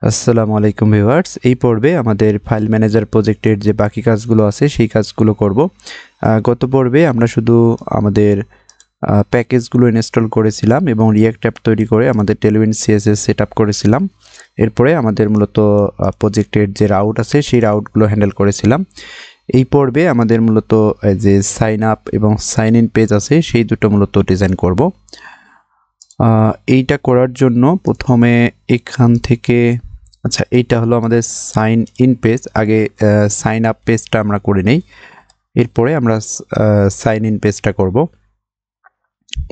আসসালামু আলাইকুম ভিউয়ার্স, এই পর্বে আমাদের ফাইল ম্যানেজার প্রজেক্টের যে বাকি কাজগুলো আছে সেই কাজগুলো করব। গত পর্বে আমরা শুধু আমাদের প্যাকেজগুলো ইনস্টল করেছিলাম এবং রিঅ্যাক্ট অ্যাপ তৈরি করে আমাদের টেলউইন সিএসএস সেট আপ করেছিলাম। এরপরে আমাদের মূলত প্রজেক্টের যে রাউট আছে সেই রাউটগুলো হ্যান্ডেল করেছিলাম। এই পর্বে আমাদের মূলত যে সাইন আপ এবং সাইন ইন পেজ আছে সেই দুটো মূলত ডিজাইন করব। এইটা করার জন্য প্রথমে এখান থেকে এইটা হলো আমাদের সাইন ইন পেজ। আগে সাইন আপ পেজটা আমরা করে নেই, এরপরে আমরা সাইন ইন পেজটা করব।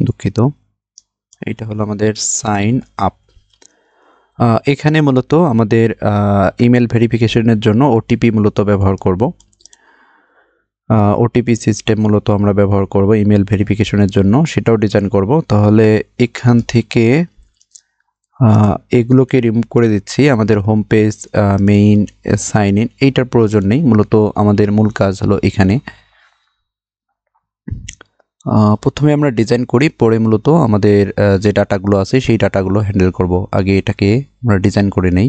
দুঃখিত, এইটা হলো আমাদের সাইন আপ। এখানে মূলত আমাদের ইমেল ভেরিফিকেশনের জন্য ওটিপি মূলত ব্যবহার করব। ওটিপি সিস্টেম মূলত আমরা ব্যবহার করব ইমেল ভেরিফিকেশনের জন্য, সেটাও ডিজাইন করব। তাহলে এখান থেকে এগুলোকে রিমুভ করে দিচ্ছি। আমাদের home page, main, sign in এইটার প্রয়োজন নেই। মূলত আমাদের মূল কাজ হলো এখানে। প্রথমে আমরা ডিজাইন করি, পরে মূলত আমাদের যে ডাটাগুলো আছে সেই ডাটাগুলো হ্যান্ডেল করব। আগে এটাকে আমরা ডিজাইন করে নেই।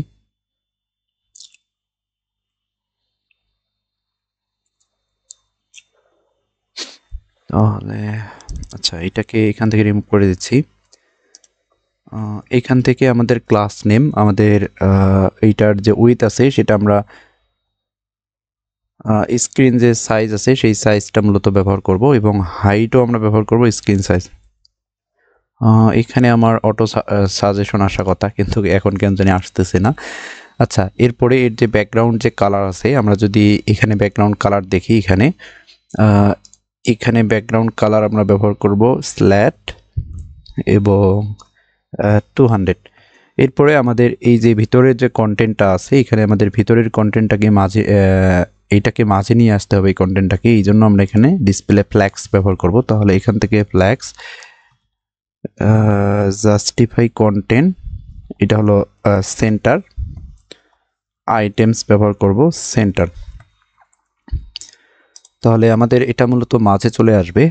তাহলে এটাকে এখান থেকে রিমুভ করে দিচ্ছি। এখান থেকে আমাদের ক্লাস নেম, আমাদের এইটার যে উইথ আছে সেটা আমরা স্ক্রিন যে সাইজ আছে সেই সাইজটা মূলত ব্যবহার করব এবং হাইটও আমরা ব্যবহার করব স্ক্রিন সাইজ। এখানে আমার অটো সাজেশন আসা কথা, কিন্তু এখন কেন জানি আসতেছে না। এরপরে এর যে ব্যাকগ্রাউন্ড যে কালার আছে, আমরা যদি এখানে ব্যাকগ্রাউন্ড কালার দেখি, এখানে ব্যাকগ্রাউন্ড কালার আমরা ব্যবহার করব স্ল্যাট এবং 200। এরপরে আমাদের এই যে ভিতরের যে কন্টেন্টটা আছে, এখানে আমাদের ভিতরের কন্টেন্টটাকে মাঝে এইটাকে মাঝে নিয়ে আসতে হবে। এই কন্টেন্টটাকে, এই জন্য আমরা এখানে ডিসপ্লে ফ্ল্যাক্স ব্যবহার করব। তাহলে এখান থেকে ফ্ল্যাক্স জাস্টিফাই কন্টেন্ট, এটা হলো সেন্টার, আইটেমস ব্যবহার করব সেন্টার। তাহলে আমাদের এটা মূলত মাঝে চলে আসবে।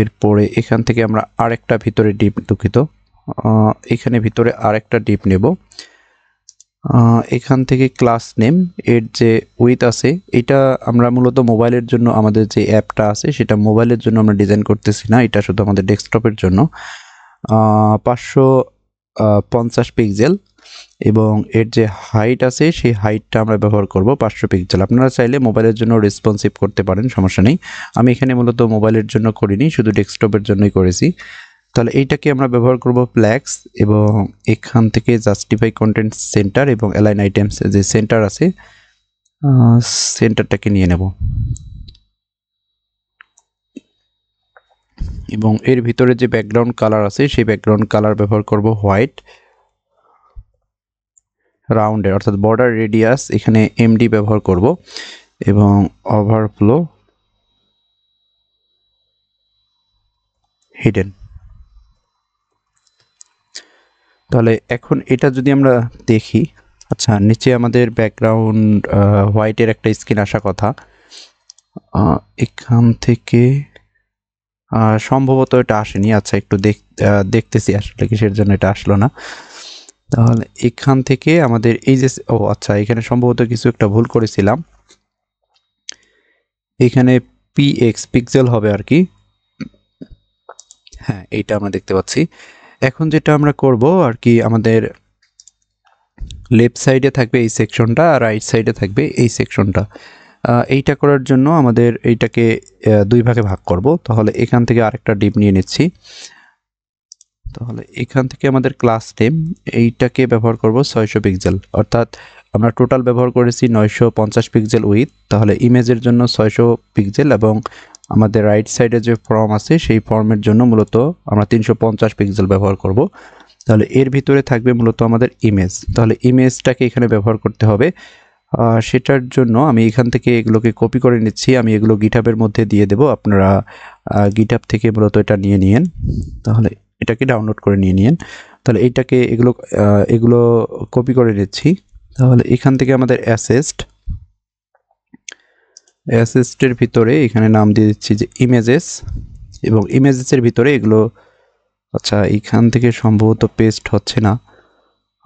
এরপরে এখান থেকে আমরা আরেকটা ভিতরে ডিপ, দুঃখিত, এখানে ভিতরে আরেকটা ডিপ নেব। এখান থেকে ক্লাস নেম এর যে উইথ আছে, এটা আমরা মূলত মোবাইলের জন্য, আমাদের যে অ্যাপটা আছে সেটা মোবাইলের জন্য আমরা ডিজাইন করতেছি না, এটা শুধু আমাদের ডেস্কটপের জন্য। 550 পিক্সেল এবং এর যে হাইট আছে সেই হাইটটা আমরা ব্যবহার করব 500 পিক্সেল। আপনারা চাইলে মোবাইলের জন্য রেসপন্সিভ করতে পারেন, সমস্যা নেই। আমি এখানে মূলত মোবাইলের জন্য করিনি, শুধু ডেস্কটপের জন্যই করেছি। তাহলে এইটাকে আমরা ব্যবহার করব ফ্ল্যাক্স এবং এখান থেকে জাস্টিফাই কন্টেন্ট সেন্টার এবং অ্যালাইন আইটেমস যে সেন্টার আছে সেন্টারটাকে নিয়ে নেব এবং এর ভিতরে যে ব্যাকগ্রাউন্ড কালার আছে সেই ব্যাকগ্রাউন্ড কালার ব্যবহার করব হোয়াইট। রাউন্ডের অর্থাৎ বর্ডার রেডিয়াস এখানে এমডি ব্যবহার করব এবং ওভারফ্লো হিডেন। তাহলে এখন এটা যদি আমরা দেখি, নিচে আমাদের ব্যাকগ্রাউন্ড হোয়াইটের একটা স্ক্রিন আসা কথা। এখান থেকে সম্ভবত এটা আসেনি। একটু দেখতেছি আসলে কিসের জন্য এটা আসলো না। তাহলে এখান থেকে আমাদের এই যে এখানে সম্ভবত কিছু একটা ভুল করেছিলাম। এখানে পিএক্স পিক্সেল হবে আর কি। হ্যাঁ, এইটা আমরা দেখতে পাচ্ছি। এখন যেটা আমরা করব আর কি, আমাদের লেফট সাইডে থাকবে এই সেকশনটা আর রাইট সাইডে থাকবে এই সেকশনটা। এইটা করার জন্য আমাদের এইটাকে দুই ভাগে ভাগ করব। তাহলে এখান থেকে আরেকটা ডিপ নিয়ে নিচ্ছি। তাহলে এখান থেকে আমাদের ক্লাস নেম এইটাকে ব্যবহার করব 600 পিক্সেল, অর্থাৎ আমরা টোটাল ব্যবহার করেছি 950 পিক্সেল উইথ। তাহলে ইমেজের জন্য 600 পিক্সেল এবং আমাদের রাইট সাইডে যে ফর্ম আছে সেই ফর্মের জন্য মূলত আমরা 350 পিক্সেল ব্যবহার করব। তাহলে এর ভিতরে থাকবে মূলত আমাদের ইমেজ। তাহলে ইমেজটাকে এখানে ব্যবহার করতে হবে। সেটার জন্য আমি এখান থেকে এগুলোকে কপি করে নিচ্ছি। আমি এগুলো গিটহাবের মধ্যে দিয়ে দেব, আপনারা গিটহাব থেকে মূলত এটা নিয়ে নিন। তাহলে এটাকে ডাউনলোড করে নিয়ে নিন। তাহলে এইটাকে এগুলো কপি করে নিচ্ছি। তাহলে এখান থেকে আমাদের অ্যাসেস্টের ভিতরে এখানে নাম দিয়ে দিচ্ছি যে ইমেজেস এবং ইমেজেসের ভিতরে এগুলো এখান থেকে সম্ভবত পেস্ট হচ্ছে না।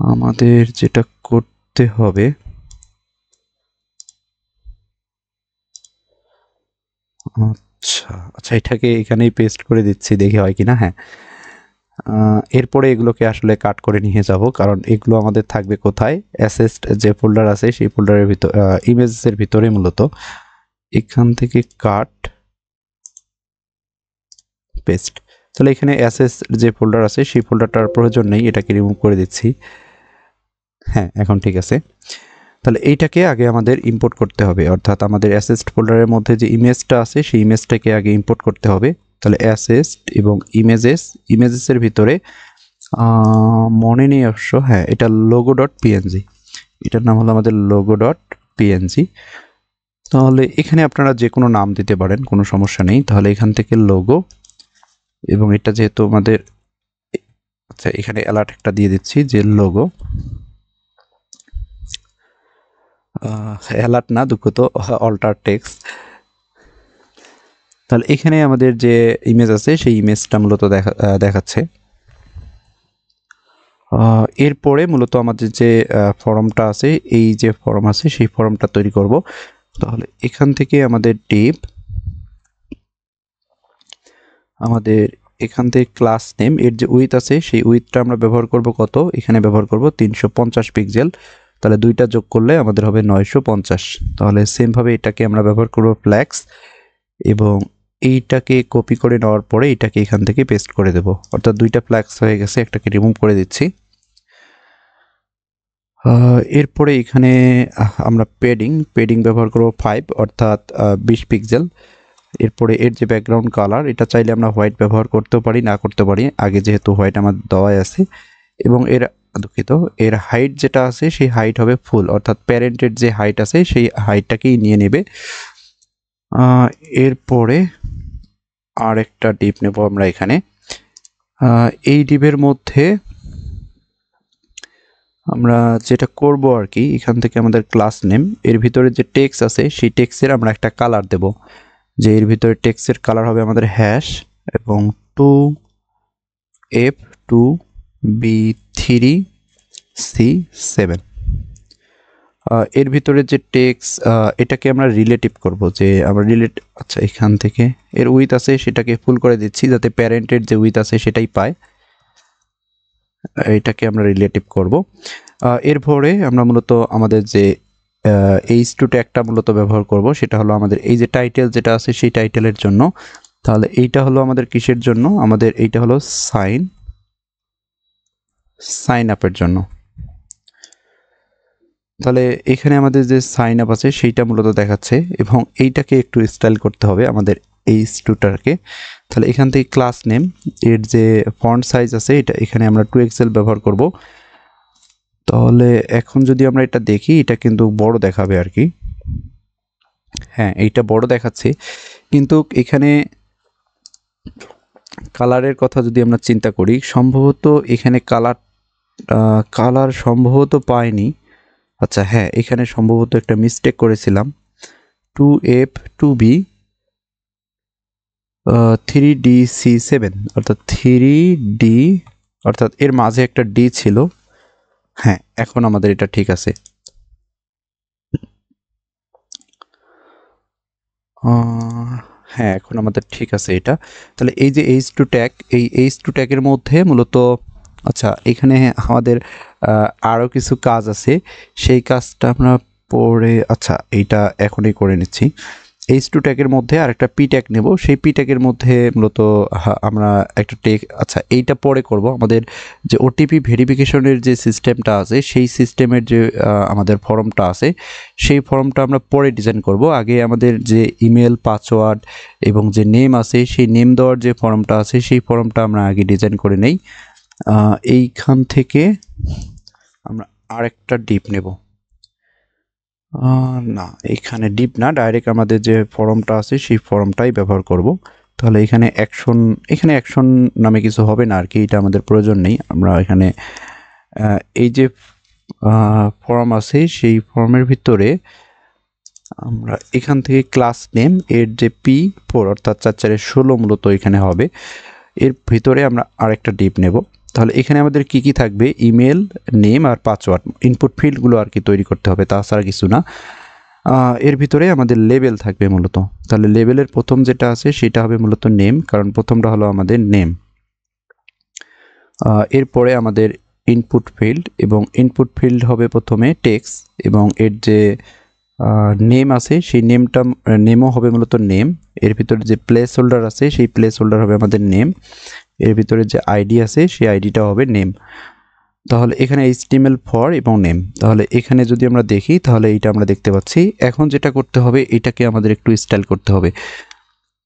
আমাদের যেটা করতে করতে হবে আচ্ছা আচ্ছা এটাকে এখানেই পেস্ট করে দিচ্ছি, দেখি হয় কিনা। হ্যাঁ, এরপরে এগুলোকে আসলে কাট করে নিয়ে যাব, কারণ এগুলো আমাদের থাকবে কোথায়, অ্যাসেস্ট যে ফোল্ডার আছে সেই ফোল্ডারের ভিতর, ইমেজের ভিতরে মূলত। এখান থেকে কাট পেস্ট। তাহলে এখানে অ্যাসেস যে ফোল্ডার আছে সেই ফোল্ডারটার প্রয়োজন নেই, এটাকে রিমুভ করে দিচ্ছি। হ্যাঁ, এখন ঠিক আছে। তাহলে এইটাকে আগে আমাদের ইম্পোর্ট করতে হবে, অর্থাৎ আমাদের অ্যাসেস্ট ফোল্ডারের মধ্যে যে ইমেজটা আছে সেই ইমেজটাকে আগে ইম্পোর্ট করতে হবে। তাহলে অ্যাসেস্ট এবং ইমেজেসের ভিতরে মনে নেই অবশ্য, হ্যাঁ এটা লোগো ডট পিএনজি, এটার নাম হলো আমাদের লোগো ডট পিএনজি। তাহলে এখানে আপনারা যে কোনো নাম দিতে পারেন, কোনো সমস্যা নেই। তাহলে এখান থেকে লোগো, এবং এটা যেহেতু আমাদের, আচ্ছা এখানে অ্যালার্ট একটা দিয়ে দিচ্ছি যে লোগো, অ্যালার্ট না দুঃখিত, অল্টার টেক্সট। তাহলে এখানে আমাদের যে ইমেজ আছে সেই ইমেজটা মূলত দেখাচ্ছে। এরপরে মূলত আমাদের যে ফর্মটা আছে, এই যে ফর্ম আছে সেই ফর্মটা তৈরি করব। তাহলে এখান থেকে আমাদের আমাদের এখান থেকে ক্লাস নেম এর যে উইথ আছে সেই উইথটা আমরা ব্যবহার করব কত, এখানে ব্যবহার করব 350 পিক্সেল। তাহলে দুইটা যোগ করলে আমাদের হবে 950। তাহলে সেমভাবে এটাকে আমরা ব্যবহার করব ফ্ল্যাক্স, এবং এইটাকে কপি করে নেওয়ার পরে এটাকে এখান থেকে পেস্ট করে দেব, অর্থাৎ দুইটা ফ্ল্যাক্স হয়ে গেছে, একটাকে রিমুভ করে দিচ্ছি। এরপরে এখানে আমরা পেডিং ব্যবহার করব 5, অর্থাৎ 20 পিক্সেল। এরপরে এর যে ব্যাকগ্রাউন্ড কালার, এটা চাইলে আমরা হোয়াইট ব্যবহার করতেও পারি, না করতে পারি, আগে যেহেতু হোয়াইট আমার দেওয়াই আছে। এবং দুঃখিত, এর হাইট যেটা আছে সেই হাইট হবে ফুল, অর্থাৎ প্যারেন্টের যে হাইট আছে সেই হাইটটাকেই নিয়ে নেবে। এরপরে আর একটা ডিপ নেব আমরা এখানে। এই ডিপের মধ্যে আমরা যেটা করব আর কি, এখান থেকে আমাদের ক্লাস নেম এর ভিতরে যে টেক্সট আছে সেই টেক্সটের আমরা একটা কালার দেব, যে এর ভিতরে টেক্সটের কালার হবে আমাদের হ্যাশ এবং 2F2B3C7। এর ভিতরে যে টেক্সট, এটাকে আমরা রিলেটিভ করব, যে আমরা আচ্ছা এখান থেকে এর উইথ আছে সেটাকে ফুল করে দিচ্ছি, যাতে প্যারেন্টের যে উইথ আছে সেটাই পায়। এটাকে আমরা রিলেটিভ করব। এরপরে আমরা মূলত আমাদের যে H2 ট্যাগটা মূলত ব্যবহার করব, সেটা হলো আমাদের এই যে টাইটেল যেটা আছে সেই টাইটেলের জন্য। তাহলে এইটা হলো আমাদের কিসের জন্য, আমাদের এইটা হলো সাইন আপের জন্য। তাহলে এখানে আমাদের যে সাইন আপ আছে সেইটা মূলত দেখাচ্ছে, এবং এইটাকে একটু স্টাইল করতে হবে আমাদের H2টাকে। তাহলে এখান থেকে ক্লাস নেম এর যে ফন্ট সাইজ আছে এটা এখানে আমরা 2XL ব্যবহার করব। তাহলে এখন যদি আমরা এটা দেখি, এটা কিন্তু বড় দেখাবে আর কি। হ্যাঁ, এইটা বড় দেখাচ্ছে, কিন্তু এখানে কালারের কথা যদি আমরা চিন্তা করি, সম্ভবত এখানে কালার সম্ভবত পাইনি। আচ্ছা হ্যাঁ, এখানে সম্ভবত একটা মিস্টেক করেছিলাম, 2F2B 3DC7, অর্থাৎ 3D, অর্থাৎ এর মাঝে একটা ডি ছিল। হ্যাঁ, এখন আমাদের এটা ঠিক আছে। হ্যাঁ, এখন আমাদের ঠিক আছে এটা। তাহলে এই যে H2 ট্যাগ, এই H2 ট্যাগের মধ্যে মূলত, আচ্ছা এখানে আমাদের আরও কিছু কাজ আছে, সেই কাজটা আমরা পরে, আচ্ছা এইটা এখনই করে নিচ্ছি। H2 ট্যাগের মধ্যে আর একটা পি ট্যাগ নেব, সেই পি ট্যাগের মধ্যে মূলত আমরা একটা আচ্ছা এইটা পরে করব। আমাদের যে ওটিপি ভেরিফিকেশনের যে সিস্টেমটা আছে সেই সিস্টেমের যে আমাদের ফর্মটা আছে সেই ফর্মটা আমরা পরে ডিজাইন করব। আগে আমাদের যে ইমেল পাসওয়ার্ড এবং যে নেম আছে সেই নেম দেওয়ার যে ফর্মটা আছে সেই ফর্মটা আমরা আগে ডিজাইন করে নেই। এইখান থেকে আমরা আরেকটা ডিপ নেব, না এখানে ডিপ না, ডাইরেক্ট আমাদের যে ফর্মটা আছে সেই ফর্মটাই ব্যবহার করব। তাহলে এখানে অ্যাকশন নামে কিছু হবে না আর কি, এটা আমাদের প্রয়োজন নেই। আমরা এখানে এই যে ফর্ম আছে সেই ফর্মের ভিতরে আমরা এখান থেকে ক্লাস নেম এর যে P4, অর্থাৎ 4 4 16 মূলত এখানে হবে। এর ভিতরে আমরা আরেকটা ডিপ নেব, তাহলে এখানে আমাদের কি কি থাকবে, ইমেল, নেম আর পাসওয়ার্ড, ইনপুট ফিল্ডগুলো আর কি তৈরি করতে হবে, তাছাড়া কিছু না। এর ভিতরে আমাদের লেবেল থাকবে মূলত। তাহলে লেবেলের প্রথম যেটা আছে সেটা হবে মূলত নেম, কারণ প্রথমটা হলো আমাদের নেম। এরপরে আমাদের ইনপুট ফিল্ড, এবং ইনপুট ফিল্ড হবে প্রথমে টেক্সট, এবং এর যে নেম আছে সেই নেমও হবে মূলত নেম। এর ভিতরে যে প্লেস হোল্ডার আছে সেই প্লেস হোল্ডার হবে আমাদের নেম। এর ভিতরে যে আইডি আছে সেই আইডিটা হবে নেম। তাহলে এখানে HTML ফর এবং নেম। তাহলে এখানে যদি আমরা দেখি তাহলে এইটা আমরা দেখতে পাচ্ছি। এখন যেটা করতে হবে, এটাকে আমাদের একটু স্টাইল করতে হবে।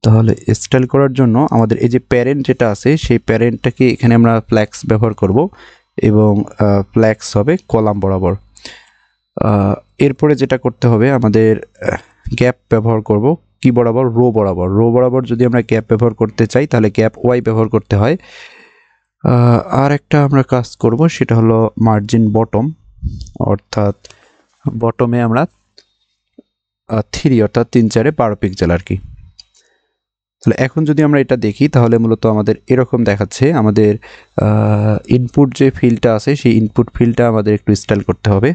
তাহলে স্টাইল করার জন্য আমাদের এই যে প্যারেন্ট যেটা আছে সেই প্যারেন্টটাকে এখানে আমরা ফ্ল্যাক্স ব্যবহার করব, এবং ফ্ল্যাক্স হবে কলাম বরাবর। এরপরে যেটা করতে হবে, আমাদের গ্যাপ ব্যবহার করব কি বরাবর, রো বরাবর। রো বরাবর যদি আমরা গ্যাপ ব্যবহার করতে চাই তাহলে গ্যাপ ওয়াই ব্যবহার করতে হয়। আর একটা আমরা কাজ করব, সেটা হলো মার্জিন বটম, অর্থাৎ বটমে আমরা 3 অর্থাৎ 3×4 পিক্সেল আর কি। তাহলে এখন যদি আমরা এটা দেখি তাহলে মূলত আমাদের এরকম দেখাচ্ছে। আমাদের ইনপুট যে ফিল্ডটা আছে সেই ইনপুট ফিল্ডটা আমাদের একটু স্টাইল করতে হবে।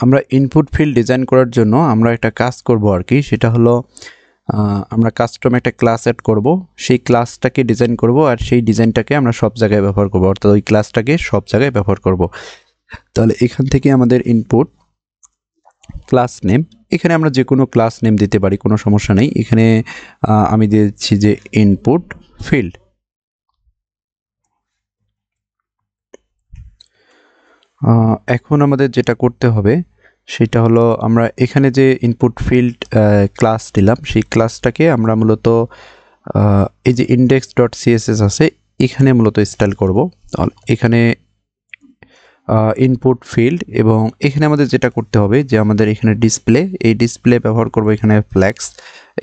আমরা ইনপুট ফিল্ড ডিজাইন করার জন্য আমরা একটা কাজ করব আর কি, সেটা হলো আমরা কাস্টম একটা ক্লাস অ্যাড করব, সেই ক্লাসটাকে ডিজাইন করব, আর সেই ডিজাইনটাকে আমরা সব জায়গায় ব্যবহার করব, অর্থাৎ ওই ক্লাসটাকে সব জায়গায় ব্যবহার করব। তাহলে এখান থেকে আমাদের ইনপুট ক্লাস নেম, এখানে আমরা যে কোনো ক্লাস নেম দিতে পারি, কোনো সমস্যা নেই। এখানে আমি দিয়েছি যে ইনপুট ফিল্ড। এখন আমাদের যেটা করতে হবে সেটা হলো, আমরা এখানে যে ইনপুট ফিল্ড ক্লাস দিলাম সেই ক্লাসটাকে আমরা মূলত এই যে index.css আছে এখানে মূলত স্টাইল করব। এখানে ইনপুট ফিল্ড, এবং এখানে আমাদের যেটা করতে হবে যে আমাদের এখানে ডিসপ্লে, এই ডিসপ্লে ব্যবহার করব এখানে ফ্ল্যাক্স।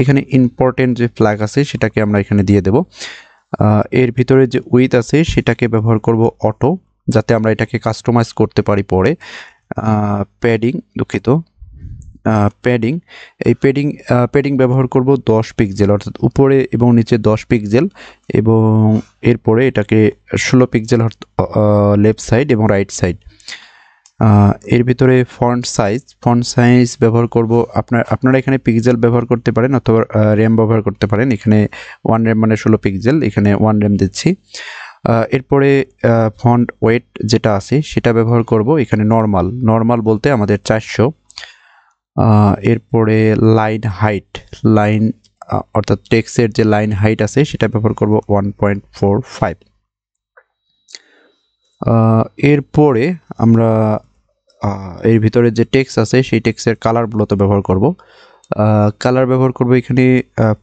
এখানে ইম্পর্টেন্ট যে ফ্ল্যাগ আছে সেটাকে আমরা এখানে দিয়ে দেব। এর ভিতরে যে উইথ আছে সেটাকে ব্যবহার করব অটো, যাতে আমরা এটাকে কাস্টমাইজ করতে পারি পরে। প্যাডিং, দুঃখিত, প্যাডিং, এই প্যাডিং ব্যবহার করব 10 পিক্সেল, অর্থাৎ উপরে এবং নিচে 10 পিক্সেল, এবং এরপরে এটাকে 16 পিক্সেল লেফট সাইড এবং রাইট সাইড। এর ভিতরে ফন্ট সাইজ ব্যবহার করব, আপনারা এখানে পিক্সেল ব্যবহার করতে পারেন অথবা র্যাম ব্যবহার করতে পারেন। এখানে 1 র্যাম মানে 16 পিক্সেল, এখানে 1 র্যাম দিচ্ছি। এরপরে ফন্ট ওয়েট যেটা আছে সেটা ব্যবহার করব, এখানে নর্মাল বলতে আমাদের 400। এরপরে লাইন অর্থাৎ টেক্সটের যে লাইন হাইট আছে সেটা ব্যবহার করব 1.45। এরপরে আমরা এর ভিতরে যে টেক্সট আছে সেই টেক্সটের কালার মূলত ব্যবহার করব। কালার ব্যবহার করব এখানে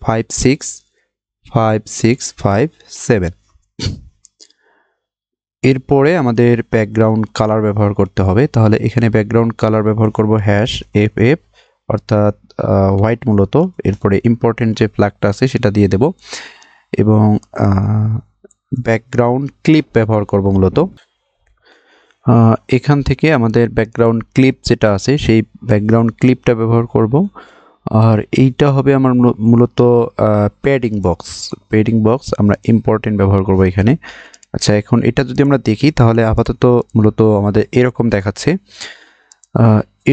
5657। এরপরে আমাদের ব্যাকগ্রাউন্ড কালার ব্যবহার করতে হবে। তাহলে এখানে ব্যাকগ্রাউন্ড কালার ব্যবহার করব #FF, অর্থাৎ হোয়াইট মূলত। এরপরে ইম্পর্টেন্ট যে ফ্ল্যাগটা আছে সেটা দিয়ে দেব, এবং ব্যাকগ্রাউন্ড ক্লিপ ব্যবহার করব মূলত। এখান থেকে আমাদের ব্যাকগ্রাউন্ড ক্লিপ যেটা আছে সেই ব্যাকগ্রাউন্ড ক্লিপটা ব্যবহার করব। আর এইটা হবে আমার মূলত প্যাডিং বক্স আমরা ইম্পর্টেন্ট ব্যবহার করব এখানে। আচ্ছা, এখন এটা যদি আমরা দেখি তাহলে আপাতত মূলত আমাদের এরকম দেখাচ্ছে।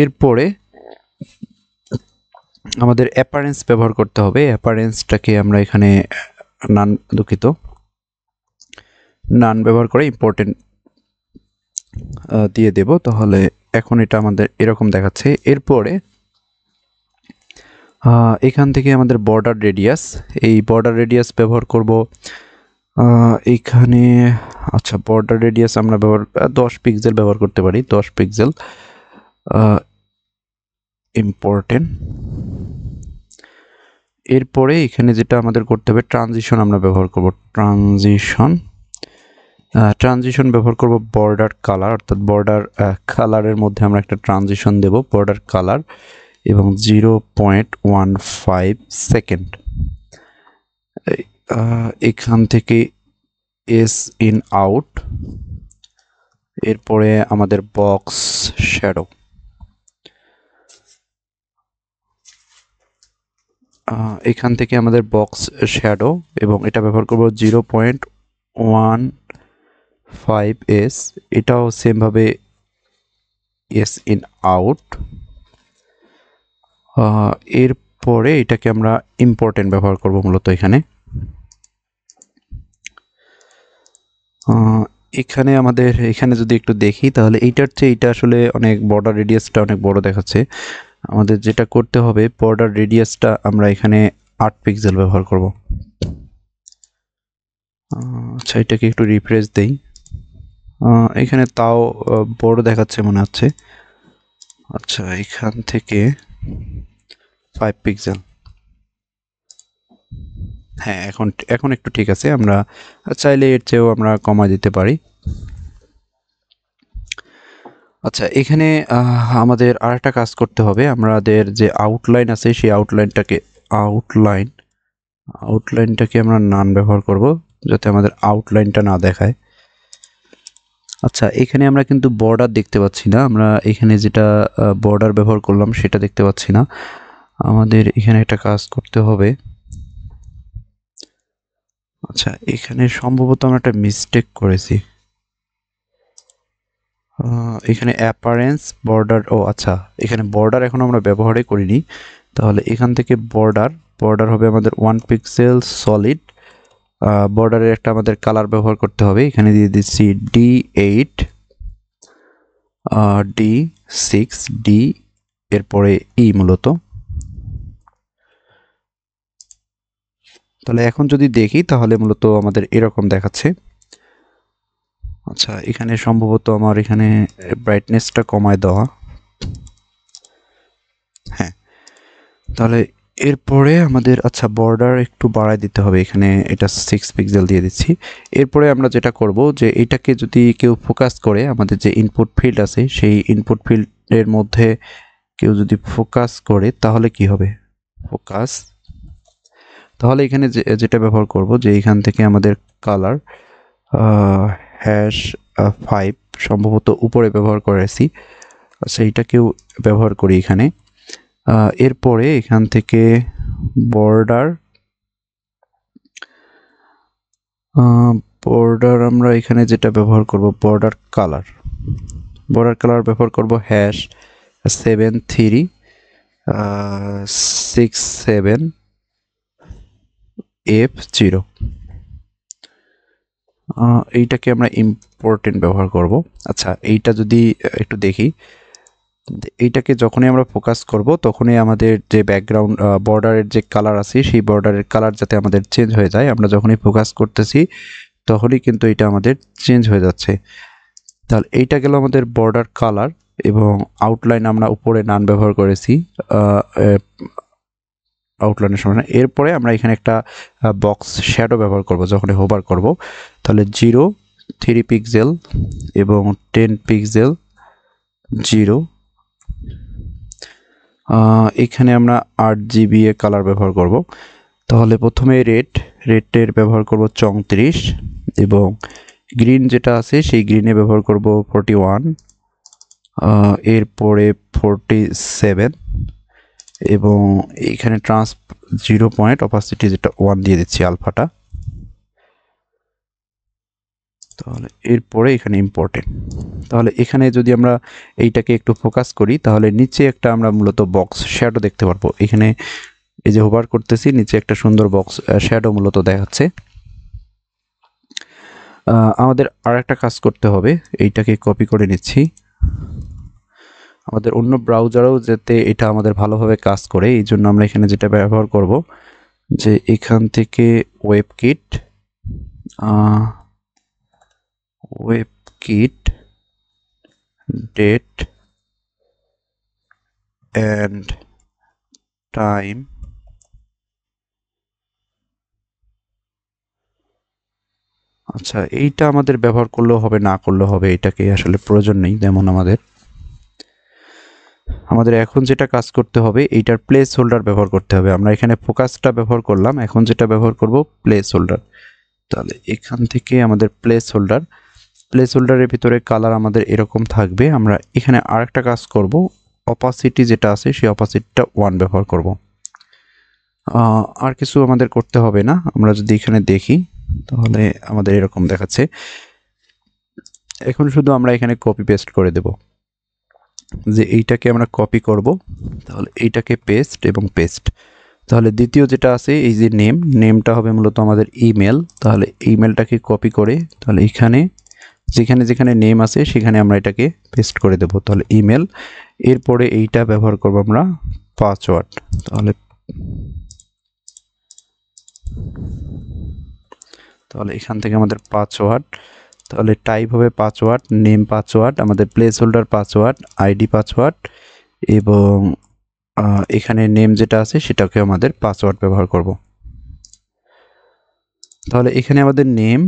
এরপরে আমাদের অ্যাপারেন্স ব্যবহার করতে হবে। অ্যাপারেন্সটাকে আমরা এখানে নান ব্যবহার করে ইম্পর্টেন্ট দিয়ে দেব। তাহলে এখন এটা আমাদের এরকম দেখাচ্ছে। এরপরে এখান থেকে আমাদের বর্ডার রেডিয়াস ব্যবহার করব এইখানে। আচ্ছা, বর্ডার রেডিয়াস আমরা 10 পিক্সেল ব্যবহার করতে পারি, 10 পিক্সেল ইম্পর্টেন্ট। এরপরে এখানে যেটা আমাদের করতে হবে, ট্রানজিশন আমরা ব্যবহার করব। ট্রানজিশন ব্যবহার করব বর্ডার কালার, অর্থাৎ বর্ডার কালারের মধ্যে আমরা একটা ট্রানজিশন দেব, বর্ডার কালার, এবং 0.15 সেকেন্ড। এখান থেকে এস ইন আউট। এরপরে আমাদের বক্স শ্যাডো। এখান থেকে আমাদের বক্স শ্যাডো এবং এটা ব্যবহার করব 0.15s, এটাও সেমভাবে এস ইন আউট। এরপরে এটাকে আমরা ইম্পর্টেন্ট ব্যবহার করব মূলত এখানে। এখানে আমাদের এখানে যদি একটু দেখি তাহলে এইটার চেয়ে এইটা আসলে অনেক বর্ডার রেডিয়াসটা অনেক বড় দেখাচ্ছে। আমাদের যেটা করতে হবে বর্ডার রেডিয়াসটা আমরা এখানে 8 পিক্সেল ব্যবহার করব। আচ্ছা এটাকে একটু রিফ্রেশ দেই। এখানে তাও বড় দেখাচ্ছে মনে হচ্ছে। আচ্ছা এখান থেকে 5 পিক্সেল। হ্যাঁ এখন একটু ঠিক আছে। আমরা চাইলে এর চেয়েও আমরা কমা দিতে পারি। আচ্ছা এখানে আমাদের আরেকটা কাজ করতে হবে। আমাদের যে আউটলাইন আছে সেই আউটলাইনটাকে আমরা নান ব্যবহার করব যাতে আমাদের আউটলাইনটা না দেখায়। আচ্ছা এখানে আমরা কিন্তু বর্ডার দেখতে পাচ্ছি না। আমরা এখানে যেটা বর্ডার ব্যবহার করলাম সেটা দেখতে পাচ্ছি না। আমাদের এখানে একটা কাজ করতে হবে। আচ্ছা এখানে সম্ভবত আমরা একটা মিস্টেক করেছি। এখানে অ্যাপারেন্স বর্ডার, ও আচ্ছা এখানে বর্ডার এখন আমরা ব্যবহারই করিনি। তাহলে এখান থেকে বর্ডার হবে আমাদের 1 পিক্সেল সলিড। বর্ডারের একটা আমাদের কালার ব্যবহার করতে হবে। এখানে দিয়ে দিচ্ছি D8 D6 D এরপরে ই মূলত। তাহলে এখন যদি দেখি তাহলে মূলত আমাদের এরকম দেখাচ্ছে। আচ্ছা এখানে সম্ভবত আমার এখানে ব্রাইটনেসটা কমায় দেওয়া। হ্যাঁ তাহলে এরপরে আমাদের আচ্ছা বর্ডার একটু বাড়ায় দিতে হবে। এখানে এটা 6 পিক্সেল দিয়ে দিচ্ছি। এরপরে আমরা যেটা করব যে এটাকে যদি কেউ ফোকাস করে, আমাদের যে ইনপুট ফিল্ড আছে সেই ইনপুট ফিল্ডের মধ্যে কেউ যদি ফোকাস করে তাহলে কি হবে? ফোকাস, তাহলে এখানে যেটা ব্যবহার করব যে এখান থেকে আমাদের কালার #5 সম্ভবত উপরে ব্যবহার করেছি। আচ্ছা এইটাকেও ব্যবহার করি এখানে। এরপরে এখান থেকে বর্ডার আমরা এখানে যেটা ব্যবহার করব বর্ডার কালার ব্যবহার করব #7367F0। এইটাকে আমরা ইম্পর্টেন্ট ব্যবহার করব। আচ্ছা এইটা যদি একটু দেখি, এইটাকে যখনই আমরা ফোকাস করব তখনই আমাদের যে ব্যাকগ্রাউন্ড বর্ডারের যে কালার আছে সেই বর্ডারের কালার যাতে আমাদের চেঞ্জ হয়ে যায়। আমরা যখনই ফোকাস করতেছি তখনই কিন্তু এটা আমাদের চেঞ্জ হয়ে যাচ্ছে। তাহলে এইটা গেল আমাদের বর্ডার কালার এবং আউটলাইন আমরা উপরে নান ব্যবহার করেছি আউটলাইনের সময় না। এরপরে আমরা এখানে একটা বক্স শ্যাডো ব্যবহার করব যখনই হোভার করব। তাহলে 3 পিক্সেল এবং 10 পিক্সেল 0। এখানে আমরা 8GB কালার ব্যবহার করব। তাহলে প্রথমে রেডের ব্যবহার করব 34 এবং গ্রিন যেটা আছে সেই গ্রিনে ব্যবহার করব 41, এরপরে 47 এবং এখানে 0 পয়েন্ট অপাসিটি যেটা 1 দিয়ে দিচ্ছি আলফাটা। তাহলে এরপরে এখানে ইম্পর্টেন্ট। তাহলে এখানে যদি আমরা এইটাকে একটু ফোকাস করি তাহলে নিচে একটা আমরা মূলত বক্স শ্যাডো দেখতে পারবো। এখানে এই যে হোভার করতেছি নিচে একটা সুন্দর বক্স শ্যাডো মূলত দেখাচ্ছে। আমাদের আর একটা কাজ করতে হবে, এইটাকে কপি করে নিচ্ছি। আমাদের অন্য ব্রাউজারেও যাতে এটা আমাদের ভালোভাবে কাজ করে এই জন্য আমরা এখানে যেটা ব্যবহার করব যে এখান থেকে ওয়েবকিট ডেট অ্যান্ড টাইম আচ্ছা এইটা আমাদের ব্যবহার করলেও হবে না করলেও হবে, এটাকে আসলে প্রয়োজন নেই। যেমন আমাদের এখন যেটা কাজ করতে হবে এইটার প্লেস হোল্ডার ব্যবহার করতে হবে। আমরা এখানে ফোকাসটা ব্যবহার করলাম, এখন যেটা ব্যবহার করব প্লেস হোল্ডার। তাহলে এখান থেকে আমাদের প্লেস হোল্ডারের ভিতরে কালার আমাদের এরকম থাকবে। আমরা এখানে আরেকটা কাজ করব, অপাসিটি যেটা আছে সেই অপাসিটিটা 1 ব্যবহার করব। আর কিছু আমাদের করতে হবে না। আমরা যদি এখানে দেখি তাহলে আমাদের এরকম দেখাচ্ছে। এখন শুধু আমরা এখানে কপি পেস্ট করে দেব, যে এইটাকে আমরা কপি করব, তাহলে এইটাকে পেস্ট এবং পেস্ট। তাহলে দ্বিতীয় যেটা আছে এই যে নেমটা হবে মূলত আমাদের ইমেল। তাহলে ইমেলটাকে কপি করে তাহলে এখানে যেখানে যেখানে নেম আছে সেখানে আমরা এটাকে পেস্ট করে দেব। তাহলে ইমেল, এরপরে এইটা ব্যবহার করব আমরা পাসওয়ার্ড। তাহলে এখান থেকে আমাদের পাসওয়ার্ড, তাহলে টাইপ হবে পাসওয়ার্ড, নেম পাসওয়ার্ড, আমাদের place holder password, ID password, এবং এখানে নেম যেটা আছে সেটাকে আমাদের পাসওয়ার্ড ব্যবহার করব। তাহলে এখানে আমাদের নেম,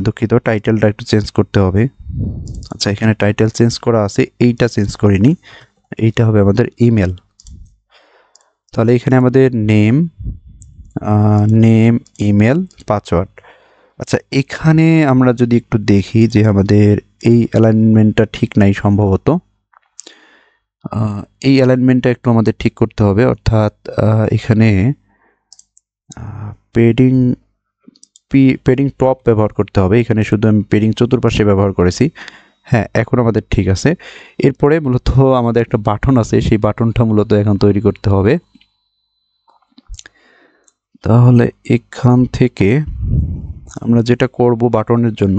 দুঃখিত টাইটেলটা একটু চেঞ্জ করতে হবে। আচ্ছা, এখানে টাইটেল চেঞ্জ করা আছে, এইটা চেঞ্জ করিনি, এইটা হবে আমাদের ইমেল। তাহলে এখানে আমাদের নেম, ইমেল, পাসওয়ার্ড। আচ্ছা, এখানে আমরা যদি একটু দেখি যে আমাদের এই অ্যালাইনমেন্টটা ঠিক নাই সম্ভবত। এই অ্যালাইনমেন্টটা একটু আমাদের ঠিক করতে হবে, অর্থাৎ এখানে পেডিং টপ ব্যবহার করতে হবে। এখানে শুধু আমি পেডিং চতুর্পাশে ব্যবহার করেছি। হ্যাঁ, এখন আমাদের ঠিক আছে। এরপরে মূলত আমাদের একটা বাটন আছে, সেই বাটনটা মূলত এখন তৈরি করতে হবে। তাহলে এখান থেকে আমরা যেটা করব বাটনের জন্য,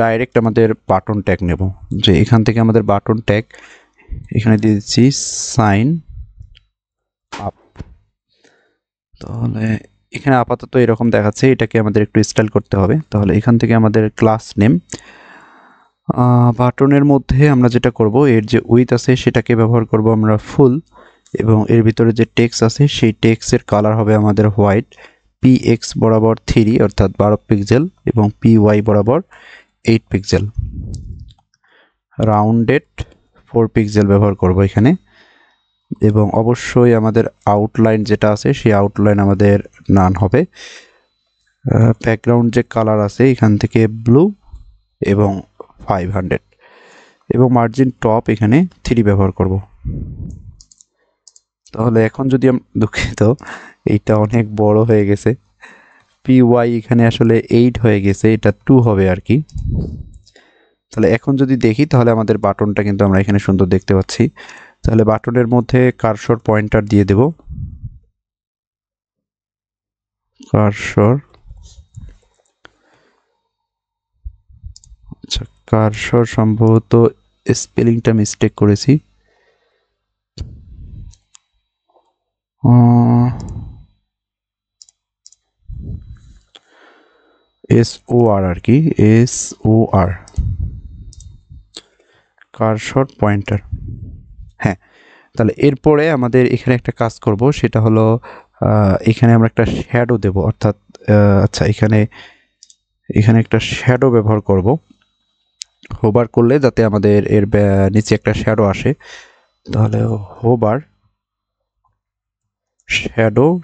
ডাইরেক্ট আমাদের বাটন ট্যাগ নেব। যে এখান থেকে আমাদের বাটন ট্যাগ এখানে দিয়ে দিচ্ছি সাইন আপ। তাহলে এখানে আপাতত এরকম দেখাচ্ছে, এটাকে আমাদের একটু স্টাইল করতে হবে। তাহলে এখান থেকে আমাদের ক্লাস নেম, বাটনের মধ্যে আমরা যেটা করব, এর যে উইথ আছে সেটাকে ব্যবহার করব আমরা ফুল, এবং এর ভিতরে যে টেক্সট আছে সেই টেক্সটের কালার হবে আমাদের হোয়াইট। PX বরাবর 3 অর্থাৎ 12 পিক্সেল, এবং PY বরাবর 8 পিক্সেল, রাউন্ডেড 4 পিক্সেল ব্যবহার করব এখানে। এবং অবশ্যই আমাদের আউটলাইন যেটা আছে সেই আউটলাইন আমাদের নান হবে। ব্যাকগ্রাউন্ড যে কালার আছে এখান থেকে ব্লু এবং 500, এবং মার্জিন টপ এখানে 3 ব্যবহার করব। তাহলে এখন যদি দুঃখিত, এইটা অনেক বড় হয়ে গেছে, PY এখানে আসলে 8 হয়ে গেছে, এটা 2 হবে আর কি। তাহলে এখন যদি দেখি তাহলে আমাদের বাটনটা কিন্তু আমরা এখানে সুন্দর দেখতে পাচ্ছি। তাহলে বাটনের মধ্যে কার্সর পয়েন্টার দিয়ে দেব, কার্সর। আচ্ছা, কার্সর সম্ভবত স্পেলিংটা মিস্টেক করেছি। SOR আর কি, SOR, কার্সর পয়েন্টার। হ্যাঁ, তাহলে এরপরে আমাদের এখানে একটা কাজ করব, সেটা হলো এখানে আমরা একটা শ্যাডো দেব, অর্থাৎ আচ্ছা এখানে একটা শ্যাডো ব্যবহার করব, হোবার করলে যাতে আমাদের এর নিচে একটা শ্যাডো আসে। তাহলে হোবার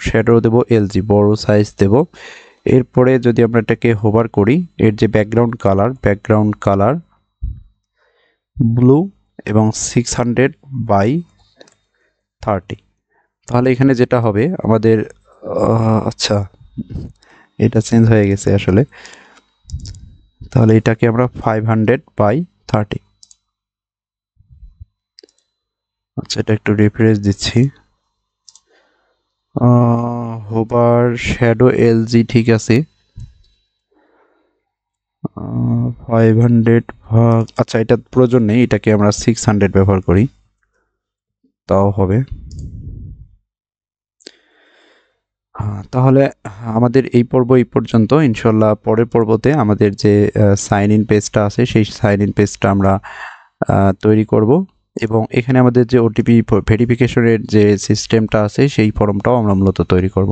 শ্যাডো দেব LG, বড় সাইজ দেব। এরপরে যদি আমরা এটাকে হোবার করি, এর যে ব্যাকগ্রাউন্ড কালার ব্লু এবং 600/30। তাহলে এখানে যেটা হবে আমাদের, আচ্ছা এটা চেঞ্জ হয়ে গেছে আসলে। তাহলে এটাকে আমরা 500/30, আচ্ছা এটা একটু রিফ্রেশ দিচ্ছি। হোবার শ্যাডো LG ঠিক আছে, 500 ভাগ, আচ্ছা এটা প্রয়োজন নেই, এটাকে আমরা 600 ব্যবহার করি, তাও হবে। তাহলে আমাদের এই পর্ব এই পর্যন্ত। ইনশাল্লাহ পরের পর্বতে আমাদের যে সাইন ইন পেজটা আছে সেই সাইন ইন পেজটা আমরা তৈরি করব, এবং এখানে আমাদের যে OTP ভেরিফিকেশনের যে সিস্টেমটা আছে সেই ফর্মটাও আমরা মূলত তৈরি করব।